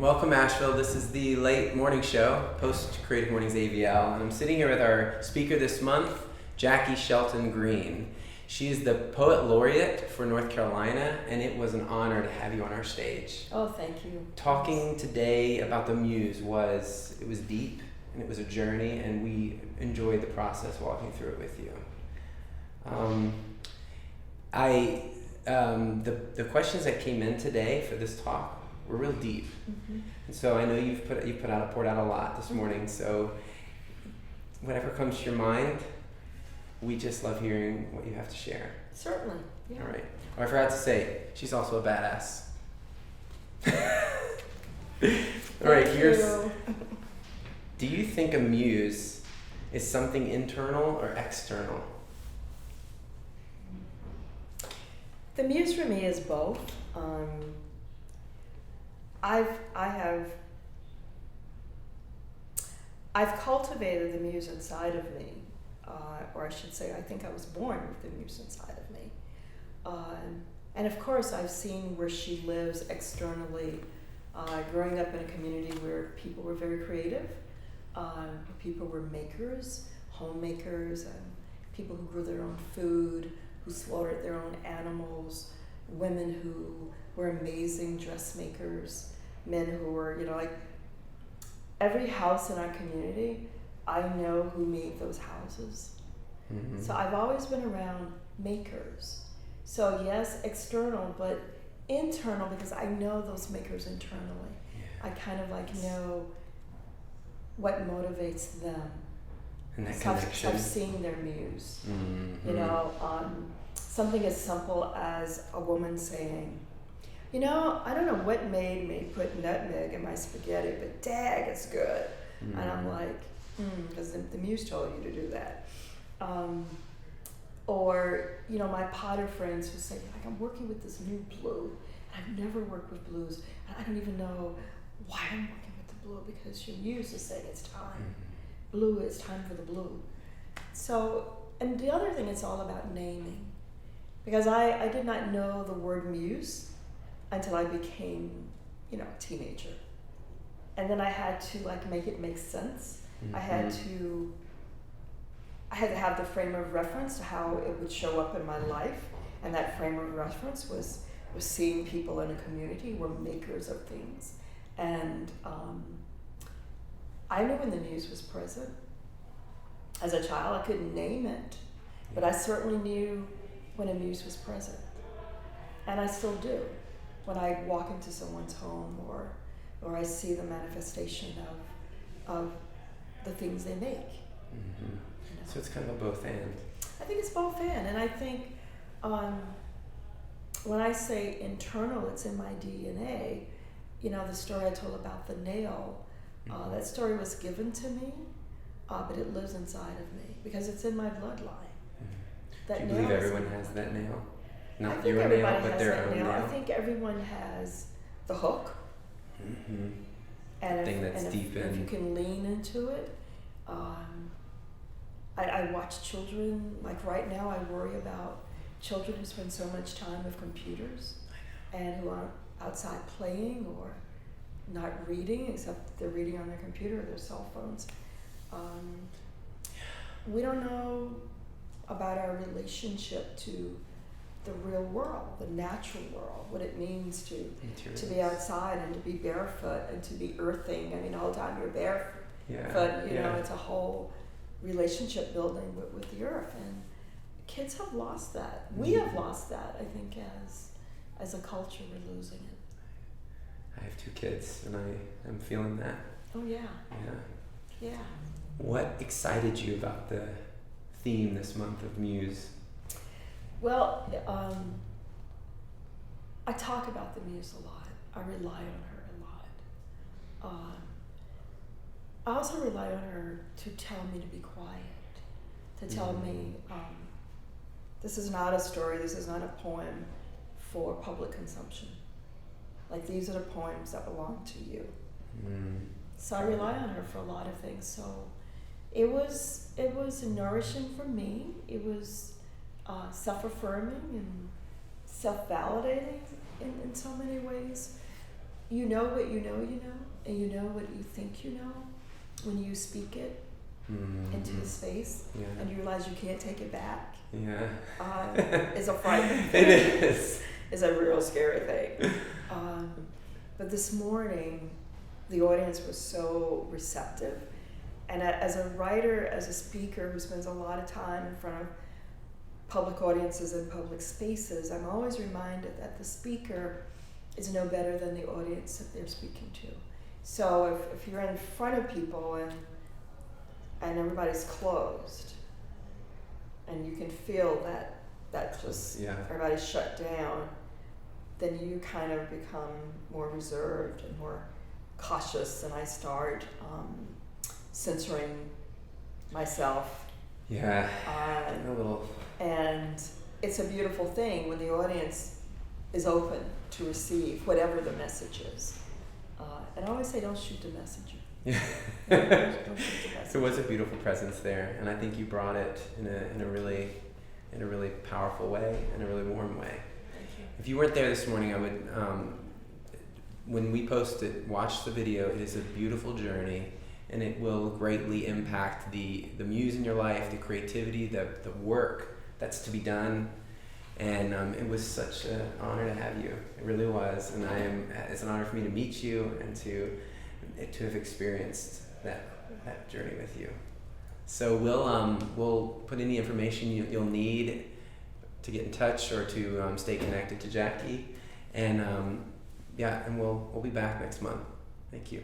Welcome, Asheville. This is the late morning show, post Creative Mornings AVL, and I'm sitting here with our speaker this month, Jaki Shelton Green. She is the Poet Laureate for North Carolina, and it was an honor to have you on our stage. Oh, thank you. Talking today about the Muse was deep, and it was a journey, and we enjoyed the process walking through it with you. The questions that came in today for this talk were real deep, and so I know you've poured out a lot this morning. So whatever comes to your mind, we just love hearing what you have to share. Certainly. Yeah. All right. Oh, I forgot to say, she's also a badass. All right. Do you think a muse is something internal or external? The muse for me is both. I've cultivated the muse inside of me, or I should say, I think I was born with the muse inside of me. And of course, I've seen where she lives externally. Growing up in a community where people were very creative, people were makers, homemakers, and people who grew their own food, who slaughtered their own animals, women who were amazing dressmakers, men who were, like every house in our community, I know who made those houses. Mm-hmm. So I've always been around makers. So yes, external, but internal, because I know those makers internally. Yeah. I kind of know what motivates them. And that connection. I've seen their muse. Mm-hmm. Something as simple as a woman saying, I don't know what made me put nutmeg in my spaghetti, but dag, it's good. Mm-hmm. And I'm like, because the muse told you to do that. Or, my potter friends who say, I'm working with this new blue. I've never worked with blues. And I don't even know why I'm working with the blue, because your muse is saying it's time. Mm-hmm. Blue, it's time for the blue. So, and the other thing, it's all about naming. Because I did not know the word muse until I became, a teenager. And then I had to make it make sense. Mm-hmm. I had to have the frame of reference to how it would show up in my life. And that frame of reference was seeing people in a community who were makers of things. And I knew when the muse was present. As a child, I couldn't name it, but I certainly knew when a muse was present. And I still do. When I walk into someone's home or I see the manifestation of the things they make. Mm-hmm. So it's kind of a both and. I think it's both and I think when I say internal, it's in my DNA. The story I told about the nail, that story was given to me, but it lives inside of me because it's in my bloodline. Do you believe everyone has that nail? Not your nail, but their own nail? I think everyone has the hook. Mm-hmm. And if you can lean into it. I watch children, right now I worry about children who spend so much time with computers and who aren't outside playing or not reading, except they're reading on their computer or their cell phones. We don't know about our relationship to the real world, the natural world, what it means to be outside and to be barefoot and to be earthing. All the time you're barefoot. Yeah. It's a whole relationship building with the earth. And kids have lost that. We have lost that, I think, as a culture, we're losing it. I have 2 kids, and I'm feeling that. Oh, yeah. Yeah. Yeah. What excited you about the theme this month of Muse? Well, I talk about the Muse a lot. I rely on her a lot. I also rely on her to tell me to be quiet, to tell me this is not a story, this is not a poem for public consumption. These are the poems that belong to you. So I rely on her for a lot of things. So it was nourishing for me. It was self-affirming and self-validating in so many ways. you know what you know, and you know what you think you know when you speak it into the space, and you realize you can't take it back. Is a frightening thing. It is. Is a real scary thing. But this morning, the audience was so receptive. And as a writer, as a speaker who spends a lot of time in front of public audiences and public spaces, I'm always reminded that the speaker is no better than the audience that they're speaking to. So if you're in front of people and everybody's closed, and you can feel that just everybody's shut down, then you kind of become more reserved and more cautious, and I start censoring myself. A little. And it's a beautiful thing when the audience is open to receive whatever the message is. And I always say, don't shoot the messenger. Don't shoot the messenger. There was a beautiful presence there, and I think you brought it in a really powerful way, in a really warm way. Thank you. If you weren't there this morning, I would, when we post it, watch the video. It is a beautiful journey, and it will greatly impact the muse in your life, the creativity, the work that's to be done. And it was such an honor to have you. It really was, and it's an honor for me to meet you and to have experienced that journey with you. So we'll put any information you'll need to get in touch or to stay connected to Jaki, and and we'll be back next month. Thank you.